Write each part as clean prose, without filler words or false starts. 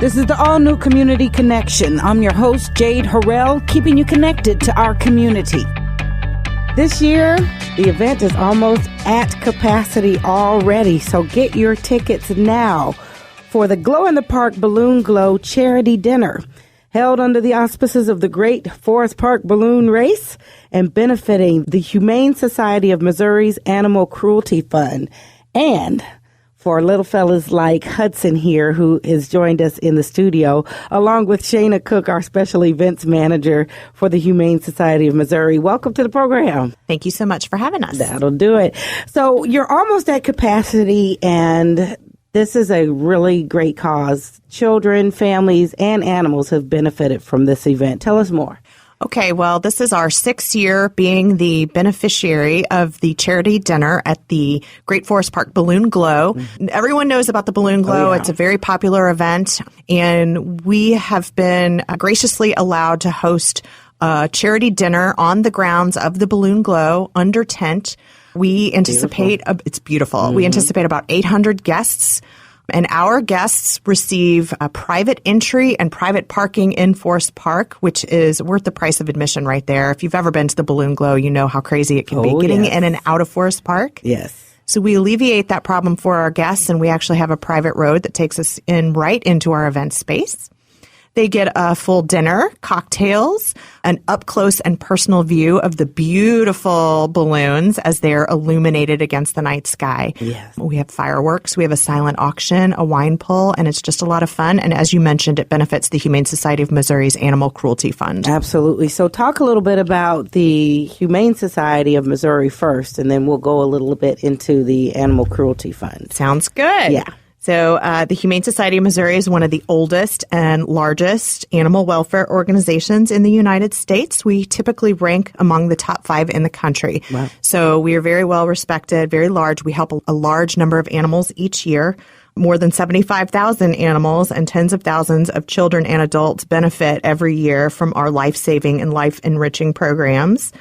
This is the all-new Community Connection. I'm your host, Jade Harr, keeping you connected to our community. This year, the event is almost at capacity already, so get your tickets now for the Glow in the Park Balloon Glow Charity Dinner, held under the auspices of the Great Forest Park Balloon Race and benefiting the Humane Society of Missouri's Animal Cruelty Fund. And for little fellas like Hudson here, who has joined us in the studio, along with Shayna Cook, our special events manager for the Humane Society of Missouri. Welcome to the program. Thank you so much for having us. That'll do it. So you're almost at capacity, and this is a really great cause. Children, families, and animals have benefited from this event. Tell us more. Okay, well, this is our 6th year being the beneficiary of the charity dinner at the Great Forest Park Balloon Glow. Everyone knows about the Balloon Glow. Oh, yeah. It's a very popular event, and we have been graciously allowed to host a charity dinner on the grounds of the Balloon Glow under tent. We anticipate, it's beautiful. Mm-hmm. We anticipate about 800 guests. And our guests receive a private entry and private parking in Forest Park, which is worth the price of admission right there. If you've ever been to the Balloon Glow, you know how crazy it can be getting in and out of Forest Park. Yes. So we alleviate that problem for our guests, and we actually have a private road that takes us in right into our event space. They get a full dinner, cocktails, an up-close and personal view of the beautiful balloons as they're illuminated against the night sky. Yes. We have fireworks, we have a silent auction, a wine pull, and it's just a lot of fun. And as you mentioned, it benefits the Humane Society of Missouri's Animal Cruelty Fund. Absolutely. So talk a little bit about the Humane Society of Missouri first, and then we'll go a little bit into the Animal Cruelty Fund. Sounds good. Yeah. So the Humane Society of Missouri is one of the oldest and largest animal welfare organizations in the United States. We typically rank among the top 5 in the country. Wow. So we are very well respected, very large. We help a large number of animals each year. More than 75,000 animals and tens of thousands of children and adults benefit every year from our life-saving and life-enriching programs.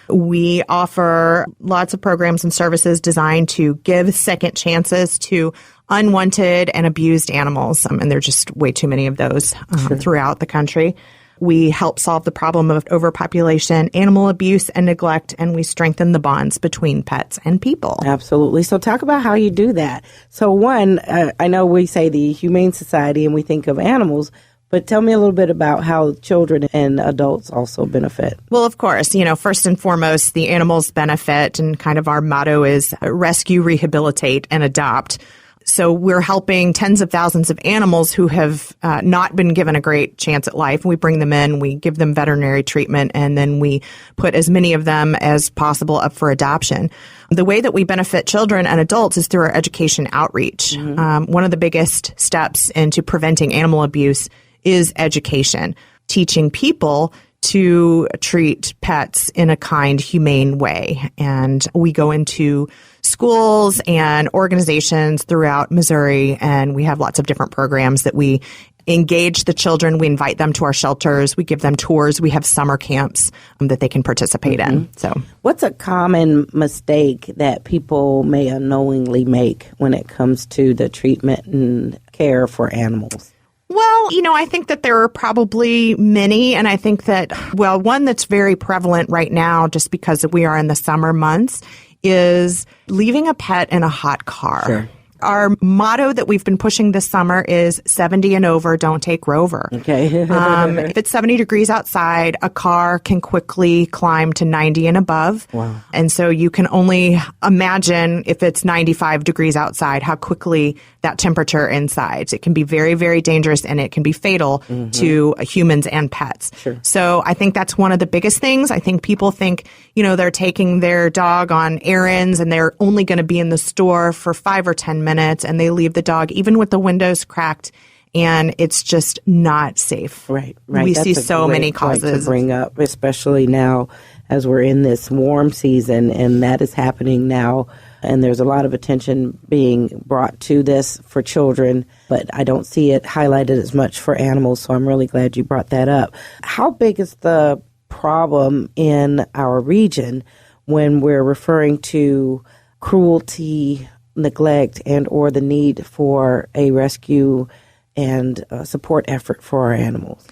We offer lots of programs and services designed to give second chances to unwanted and abused animals, and there are just way too many of those throughout the country. We help solve the problem of overpopulation, animal abuse, and neglect, and we strengthen the bonds between pets and people. Absolutely. So talk about how you do that. So one, I know we say the Humane Society and we think of animals, but tell me a little bit about how children and adults also benefit. Well, of course, first and foremost, the animals benefit, and kind of our motto is rescue, rehabilitate, and adopt. So we're helping tens of thousands of animals who have not been given a great chance at life. We bring them in, we give them veterinary treatment, and then we put as many of them as possible up for adoption. The way that we benefit children and adults is through our education outreach. Mm-hmm. One of the biggest steps into preventing animal abuse is education, teaching people to treat pets in a kind, humane way. And we go into schools and organizations throughout Missouri, and we have lots of different programs that we engage the children. We invite them to our shelters. We give them tours. We have summer camps that they can participate in. So, what's a common mistake that people may unknowingly make when it comes to the treatment and care for animals? Well, I think that there are probably many, and I think that, one that's very prevalent right now, just because we are in the summer months, is leaving a pet in a hot car. Sure. Our motto that we've been pushing this summer is 70 and over, don't take Rover. Okay. If it's 70 degrees outside, a car can quickly climb to 90 and above. Wow. And so you can only imagine if it's 95 degrees outside, how quickly that temperature inside. It can be very, very dangerous, and it can be fatal to humans and pets. Sure. So I think that's one of the biggest things. I think people think, they're taking their dog on errands and they're only going to be in the store for 5 or 10 minutes, and they leave the dog even with the windows cracked, and it's just not safe. Right. We That's see a so great many point causes. to bring up, especially now as we're in this warm season, and that is happening now. And there's a lot of attention being brought to this for children, but I don't see it highlighted as much for animals, so I'm really glad you brought that up. How big is the problem in our region when we're referring to cruelty, neglect, and or the need for a rescue and support effort for our animals?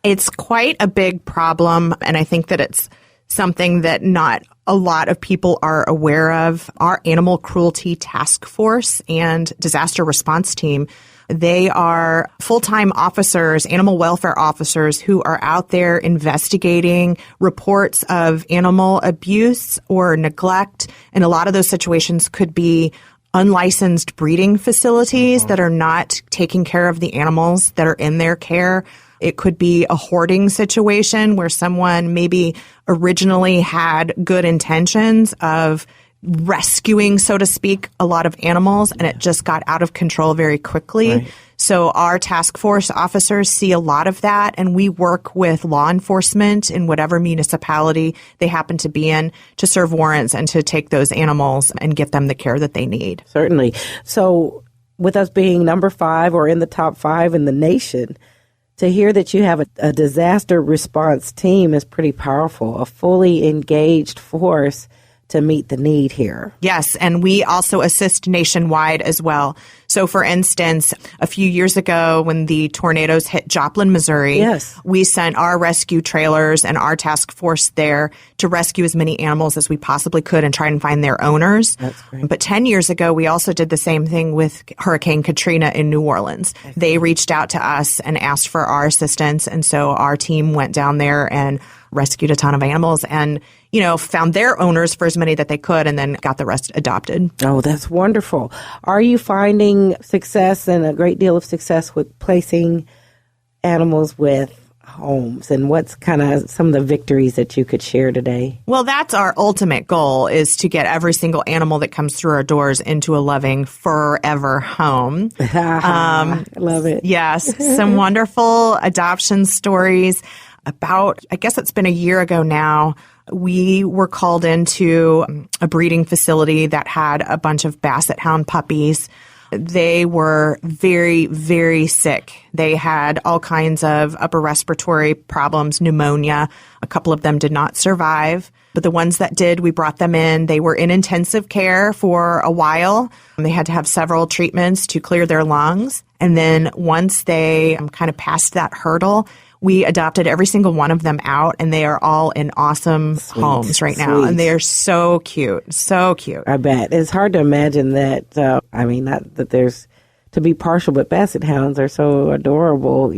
It's quite a big problem, and I think that it's something that not a lot of people are aware of. Our Animal Cruelty Task Force and Disaster Response Team, they are full-time officers, animal welfare officers who are out there investigating reports of animal abuse or neglect. And a lot of those situations could be unlicensed breeding facilities that are not taking care of the animals that are in their care. It could be a hoarding situation where someone maybe originally had good intentions of rescuing, so to speak, a lot of animals, and it just got out of control very quickly. Right. So our task force officers see a lot of that, and we work with law enforcement in whatever municipality they happen to be in to serve warrants and to take those animals and get them the care that they need. Certainly. So with us being number 5 or in the top 5 in the nation, to hear that you have a disaster response team is pretty powerful, a fully engaged force to meet the need here. Yes, and we also assist nationwide as well. So, for instance, a few years ago when the tornadoes hit Joplin, Missouri, yes, we sent our rescue trailers and our task force there to rescue as many animals as we possibly could and try and find their owners. That's great. But 10 years ago, we also did the same thing with Hurricane Katrina in New Orleans. They reached out to us and asked for our assistance, and so our team went down there and rescued a ton of animals and, found their owners for as many that they could and then got the rest adopted. Oh, that's wonderful. Are you finding success and a great deal of success with placing animals with homes? And what's kind of some of the victories that you could share today? Well, that's our ultimate goal, is to get every single animal that comes through our doors into a loving forever home. I love it. Yes. Some wonderful adoption stories. About, I guess it's been a year ago now, we were called into a breeding facility that had a bunch of basset hound puppies. They were very, very sick. They had all kinds of upper respiratory problems, pneumonia. A couple of them did not survive. But the ones that did, we brought them in. They were in intensive care for a while. They had to have several treatments to clear their lungs. And then once they kind of passed that hurdle, we adopted every single one of them out, and they are all in awesome homes right now. And they are so cute, so cute. I bet. It's hard to imagine that, not that there's to be partial, but basset hounds are so adorable,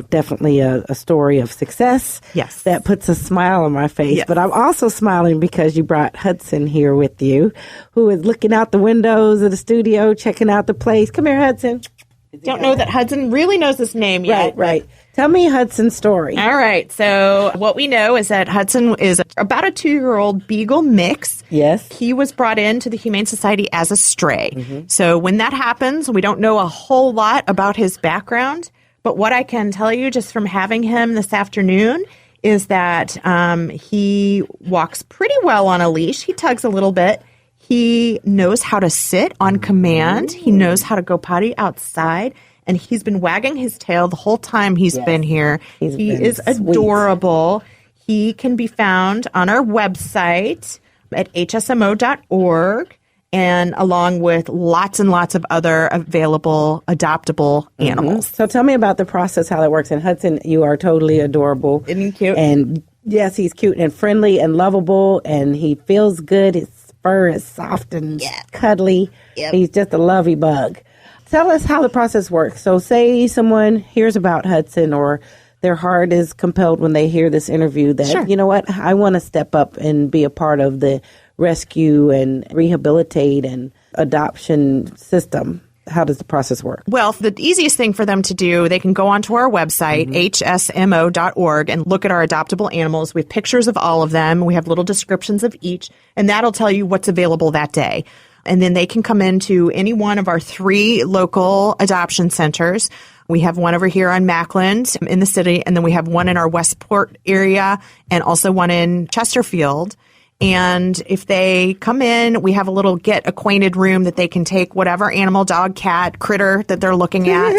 definitely a story of success. Yes. That puts a smile on my face. Yes. But I'm also smiling because you brought Hudson here with you, who is looking out the windows of the studio, checking out the place. Come here, Hudson. Don't know that Hudson really knows his name yet. Right. Tell me Hudson's story. All right. So what we know is that Hudson is about a 2-year-old Beagle mix. Yes. He was brought into the Humane Society as a stray. Mm-hmm. So when that happens, we don't know a whole lot about his background. But what I can tell you just from having him this afternoon is that he walks pretty well on a leash. He tugs a little bit. He knows how to sit on command. He knows how to go potty outside. And he's been wagging his tail the whole time he's been here. He is adorable. He can be found on our website at hsmo.org, and along with lots and lots of other available adoptable animals. So tell me about the process, how that works. And Hudson, you are totally adorable. Isn't he cute? And yes, he's cute and friendly and lovable, and he feels good. His fur is soft and cuddly. Yep. He's just a lovey bug. Tell us how the process works. So say someone hears about Hudson, or their heart is compelled when they hear this interview that, Sure. You know what, I want to step up and be a part of the rescue and rehabilitate and adoption system. How does the process work? Well, the easiest thing for them to do, they can go onto our website, hsmo.org, and look at our adoptable animals. We have pictures of all of them. We have little descriptions of each, and that'll tell you what's available that day. And then they can come into any one of our 3 local adoption centers. We have one over here on Mackland in the city, and then we have one in our Westport area and also one in Chesterfield. And if they come in, we have a little get acquainted room that they can take whatever animal, dog, cat, critter that they're looking at,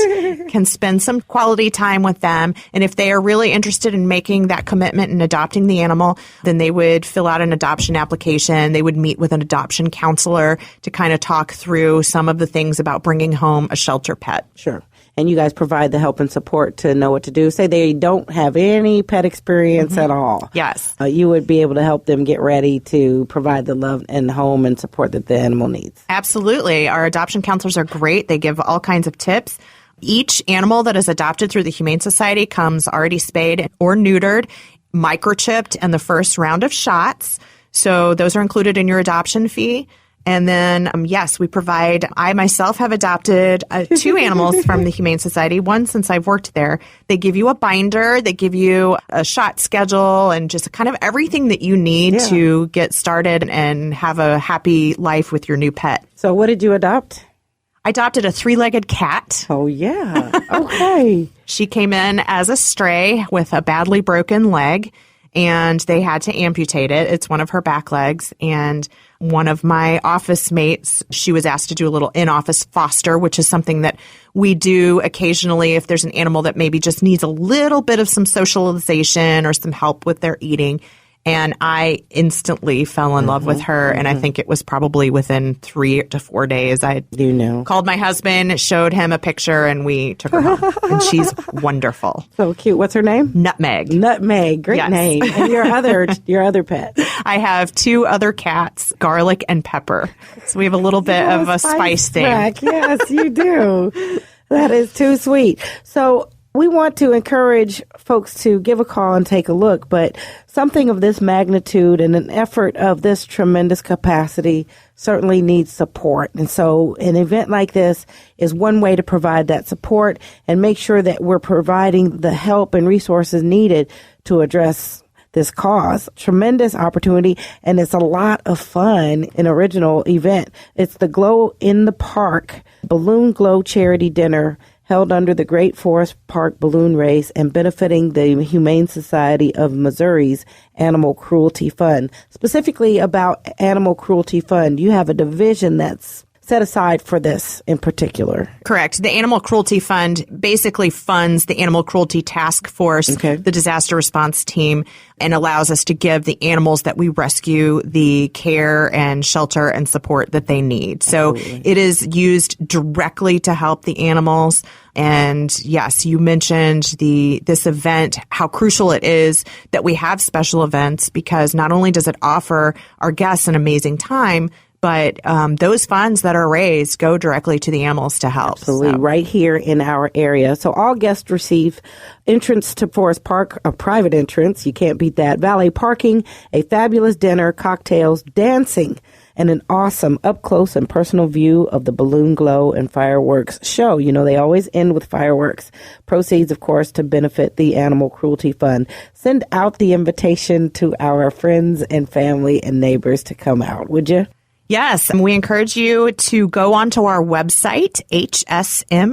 can spend some quality time with them. And if they are really interested in making that commitment and adopting the animal, then they would fill out an adoption application. They would meet with an adoption counselor to kind of talk through some of the things about bringing home a shelter pet. Sure. and you guys provide the help and support to know what to do. Say they don't have any pet experience at all. Yes. You would be able to help them get ready to provide the love and home and support that the animal needs. Absolutely. Our adoption counselors are great. They give all kinds of tips. Each animal that is adopted through the Humane Society comes already spayed or neutered, microchipped, and the first round of shots. So those are included in your adoption fee. And then, yes, we provide, I myself have adopted 2 animals from the Humane Society, one since I've worked there. They give you a binder, they give you a shot schedule, and just kind of everything that you need to get started and have a happy life with your new pet. So what did you adopt? I adopted a 3-legged cat. Oh, yeah. Okay. She came in as a stray with a badly broken leg, and they had to amputate it. It's one of her back legs. And one of my office mates, she was asked to do a little in-office foster, which is something that we do occasionally if there's an animal that maybe just needs a little bit of some socialization or some help with their eating. And I instantly fell in love with her. And I think it was probably within 3 to 4 days. I called my husband, showed him a picture, and we took her home. And she's wonderful. So cute. What's her name? Nutmeg. Nutmeg. Great name. And your other pet? I have 2 other cats, Garlic and Pepper. So we have a little bit of a spice thing. Yes, you do. That is too sweet. So we want to encourage folks to give a call and take a look, but something of this magnitude and an effort of this tremendous capacity certainly needs support. And so an event like this is one way to provide that support and make sure that we're providing the help and resources needed to address this cause. Tremendous opportunity, and it's a lot of fun, an original event. It's the Glow in the Park Balloon Glow Charity Dinner, held under the Great Forest Park Balloon Race and benefiting the Humane Society of Missouri's Animal Cruelty Fund. Specifically about Animal Cruelty Fund, you have a division that's set aside for this in particular. Correct. The Animal Cruelty Fund basically funds the Animal Cruelty Task Force, the disaster response team, and allows us to give the animals that we rescue the care and shelter and support that they need. So it is used directly to help the animals. And yes, you mentioned this event, how crucial it is that we have special events, because not only does it offer our guests an amazing time, but those funds that are raised go directly to the animals to help. Absolutely. So. Right here in our area. So all guests receive entrance to Forest Park, a private entrance. You can't beat that. Valet parking, a fabulous dinner, cocktails, dancing, and an awesome up-close and personal view of the balloon glow and fireworks show. You know, they always end with fireworks. Proceeds, of course, to benefit the Animal Cruelty Fund. Send out the invitation to our friends and family and neighbors to come out, would you? Yes, and we encourage you to go onto our website, hsmo.org.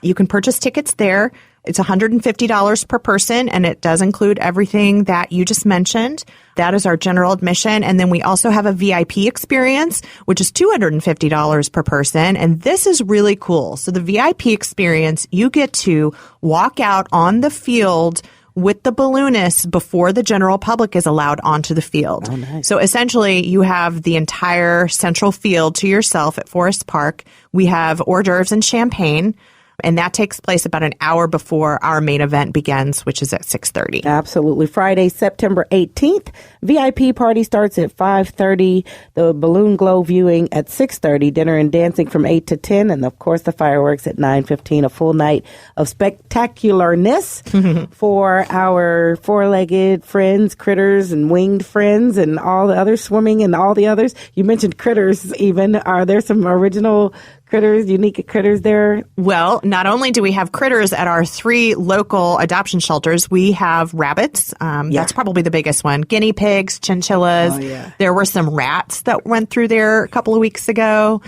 You can purchase tickets there. It's $150 per person, and it does include everything that you just mentioned. That is our general admission. And then we also have a VIP experience, which is $250 per person. And this is really cool. So the VIP experience, you get to walk out on the field with the balloonists before the general public is allowed onto the field. Oh, nice. So essentially, you have the entire central field to yourself at Forest Park. We have hors d'oeuvres and champagne, and that takes place about an hour before our main event begins, which is at 6:30. Absolutely. Friday, September 18th. VIP party starts at 5:30. The balloon glow viewing at 6:30. Dinner and dancing from 8 to 10. And, of course, the fireworks at 9:15. A full night of spectacularness for our four-legged friends, critters, and winged friends, and all the others, swimming and all the others. You mentioned critters even. Are there some original critters, unique critters there? Well, not only do we have critters at our 3 local adoption shelters, we have rabbits. That's probably the biggest one. Guinea pigs, chinchillas. Oh, yeah. There were some rats that went through there a couple of weeks ago.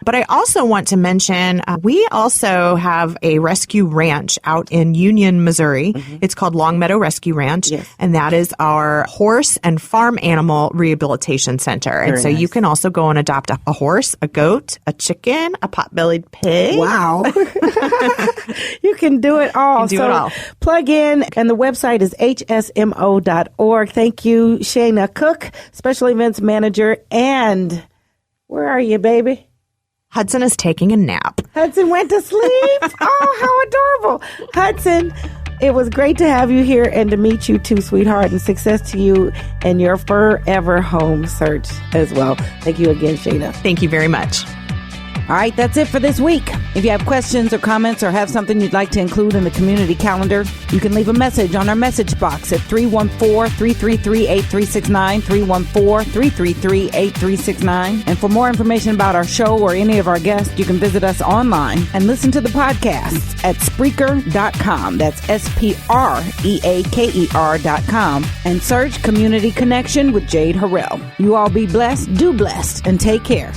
But I also want to mention, we also have a rescue ranch out in Union, Missouri. It's called Longmeadow Rescue Ranch. Yes. And that is our horse and farm animal rehabilitation center. And so you can also go and adopt a horse, a goat, a chicken, a pot-bellied pig. Wow. You can do it all. You can do it all. Plug in, and the website is hsmo.org. Thank you, Shayna Cook, Special Events Manager. And where are you, baby? Hudson is taking a nap. Hudson went to sleep. Oh, how adorable. Hudson, it was great to have you here and to meet you too, sweetheart, and success to you and your forever home search as well. Thank you again, Shayna. Thank you very much. All right, that's it for this week. If you have questions or comments or have something you'd like to include in the community calendar, you can leave a message on our message box at 314-333-8369, 314-333-8369. And for more information about our show or any of our guests, you can visit us online and listen to the podcasts at Spreaker.com. That's Spreaker.com. And search Community Connection with Jade Harrell. You all be blessed, do blessed, and take care.